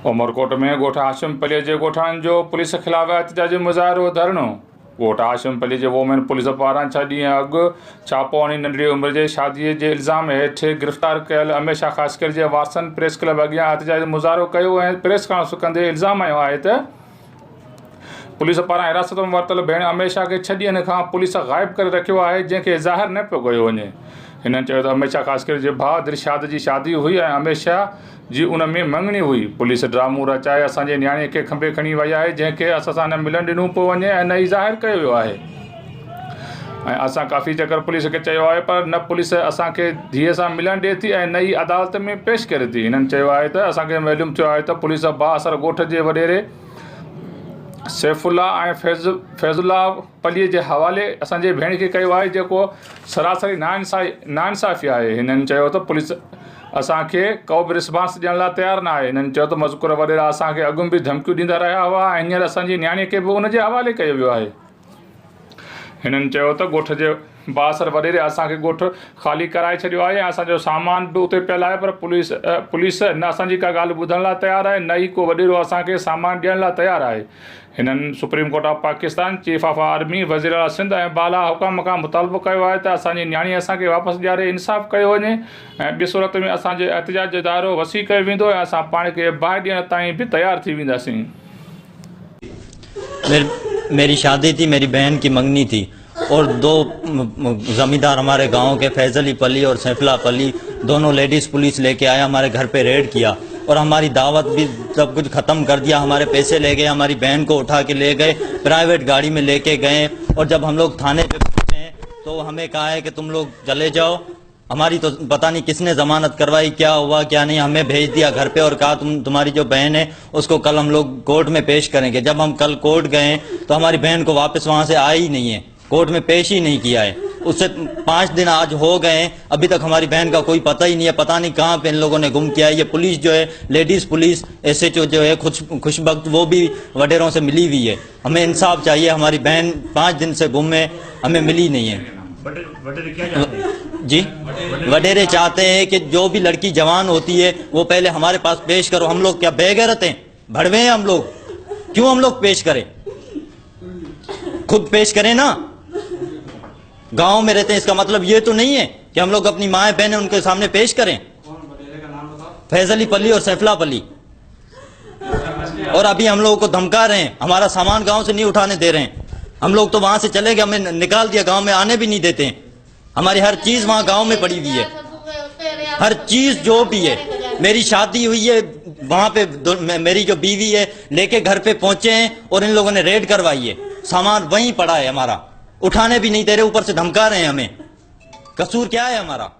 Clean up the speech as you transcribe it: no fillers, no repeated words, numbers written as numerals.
उमरकोट में ॻोठ आशिमपल्लीअ जे ॻोठाणनि जो पुलिस ख़िलाफ़ एहतजाजी मुज़ाहिरो धरणो। ॻोठ आशिमपल्ली जे वोमेन पुलिस पारां 6 ॾींहं अॻु छापोआणी नंढड़ी उमिरि जे शादीअ जे इल्ज़ाम हेठि गिरफ़्तार कयल अमेशा ख़ासकर जे वारसन प्रेस क्लब अॻियां एहतजाजी मुज़ाहिरो कयो ऐं प्रेस कॉन्फ्रेंस कंदे इल्ज़ाम हयो आहे त पुलिस पारां हिरासत में वरितल भेण अमेशा खे 6 ॾींहनि खां पुलिस ग़ाइब करे रखियो आहे, जंहिंखे ज़ाहिर न पियो कयो वञे। हिननि चयो त अमेशा ख़ासकर जे भाउ दिलशाद जी शादी हुई ऐं अमेशा जी उन में मंगणी हुई। पुलिस ड्रामो रचाए असांजे न्याणे खे खंबे खणी वई आहे, जंहिंखे असां सां न मिलणु ॾिनो पियो वञे ऐं न ई ज़ाहिर कयो वियो आहे। ऐं असां काफ़ी चकर पुलिस खे चयो आहे, पर न पुलिस असांखे धीअ सां मिलणु ॾिए थी ऐं न ई अदालत में पेश करे थी। हिननि चयो आहे त असांखे मालूम थियो आहे त पुलिस बाअसर ॻोठ जे वॾेरे सैफुल्ला ऐं फैज़ुल्ला पलीअ जे हवाले असांजे भेण खे कयो आहे, जेको सरासरी नाइंसाफ़ी आहे। हिननि चयो त पुलिस असांखे को बि रिस्पॉन्स ॾियण लाइ तयारु न आहे। हिननि चयो त मज़कूर वॾेरा असांखे अॻु में बि धमकियूं ॾींदा रहिया हुआ ऐं हींअर असांजी न्याणी खे बि उनजे हवाले कयो वियो आहे। हिननि चयो त ॻोठ जे बाअसर वॾेरे असांखे ॻोठ ख़ाली कराए छॾियो आहे ऐं असांजो सामान बि उते पियल आहे, पर पुलिस न असांजी का ॻाल्हि ॿुधण लाइ तयारु आहे, न ई को वॾेरो असांखे सामान ॾियण लाइ तयारु आहे। हिननि supreme court of Pakistan, chief of army, वज़ीर आला सिंध ऐं बाला हुकाम खां मुतालबो कयो आहे त असांजी न्याणी असांखे वापसि ॾियारे इंसाफ़ कयो वञे ऐं ॿी सूरत में असांजे एहतजाज जो दाइरो वसी कयो वेंदो ऐं असां पाण खे बाहि ॾियण ताईं बि तयारु थी वेंदासीं। मेरी शादी थी, मेरी बहन की मंगनी थी और 2 जमींदार हमारे गांव के फैजली पली और सैफला पली दोनों लेडीज़ पुलिस लेके आए, हमारे घर पे रेड किया और हमारी दावत भी सब कुछ ख़त्म कर दिया। हमारे पैसे ले गए, हमारी बहन को उठा के ले गए, प्राइवेट गाड़ी में लेके गए और जब हम लोग थाने पे पहुंचे तो हमें कहा है कि तुम लोग चले जाओ। हमारी तो पता नहीं किसने जमानत करवाई, क्या हुआ क्या नहीं, हमें भेज दिया घर पे और कहा तुम्हारी जो बहन है उसको कल हम लोग कोर्ट में पेश करेंगे। जब हम कल कोर्ट गए तो हमारी बहन को वापस वहाँ से आई ही नहीं है, कोर्ट में पेश ही नहीं किया है। उससे 5 दिन आज हो गए, अभी तक हमारी बहन का कोई पता ही नहीं है, पता नहीं कहाँ पे इन लोगों ने गुम किया है। ये पुलिस जो है, लेडीज़ पुलिस SHO जो है खुशबख्त, वो भी वडेरों से मिली हुई है। हमें इंसाफ चाहिए, हमारी बहन 5 दिन से गुम है, हमें मिली नहीं है। वडेरे क्या चाहते हैं? जी, वडेरे चाहते हैं कि जो भी लड़की जवान होती है वो पहले हमारे पास पेश करो। हम लोग क्या बेगैरत हैं, भड़वे हैं हम लोग? क्यों हम लोग पेश करें? खुद पेश करें ना। गांव में रहते हैं, इसका मतलब ये तो नहीं है कि हम लोग अपनी माएँ बहनें उनके सामने पेश करें। फैजली पली और सैफला पली, और अभी हम लोगों को धमका रहे हैं, हमारा सामान गांव से नहीं उठाने दे रहे हैं। हम लोग तो वहां से चले गए, हमें निकाल दिया, गांव में आने भी नहीं देते हैं। हमारी हर चीज वहां गांव में पड़ी हुई है, हर चीज जो भी है। मेरी शादी हुई है वहां पे, मेरी जो बीवी है लेके घर पे पहुंचे हैं और इन लोगों ने रेड करवाई है, सामान वहीं पड़ा है हमारा, उठाने भी नहीं दे रहे, ऊपर से धमका रहे हैं हमें। कसूर क्या है हमारा?